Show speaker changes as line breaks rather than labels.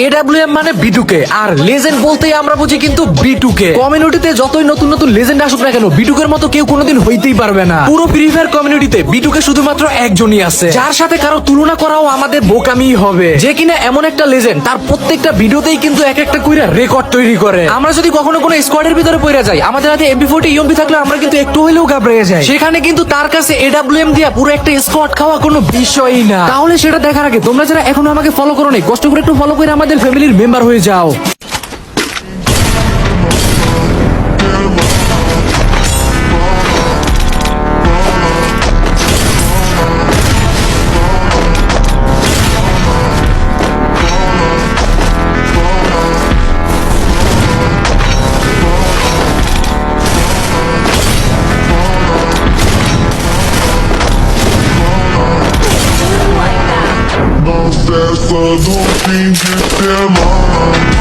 AWM মানে বিটুকে, আর legend বলতেই আমরা বুঝি কিন্তু বিটুকে। কমিউনিটিতে যতই নতুন নতুন লেজেন্ড আসুক না কেন, বিটুকের মতো কেউ কোনোদিন হইতেই পারবে না। পুরো ফ্রি ফায়ার কমিউনিটিতে বিটুকে শুধুমাত্র একজনই আছে, যার সাথে কারো তুলনা করাও আমাদের বোকামি হবে। যে কিনা এমন একটা লেজেন্ড, তার প্রত্যেকটা ভিডিওতেই কিন্তু এক একটা কইরা রেকর্ড তৈরি করে। আমরা যদি কখনো কোনো স্কোয়াডের ভিতরে পড়ে যাই, আমাদের হাতে MP40 EMP থাকলে আমরা কিন্তু একটু হইলেও ঘাবড়ে যাই। সেখানে কিন্তু তার কাছে AWM দিয়া পুরো একটা স্কোয়াড খাওয়া কোনো বিষয়ই না। তাহলে সেটা দেখার আগে তোমরা যারা এখনো আমাকে ফলো করো নাই, কষ্ট করে একটু ফলো করে আমাদের ফ্যামিলির মেম্বার হয়ে যাও।
Não cessa do fim de semana.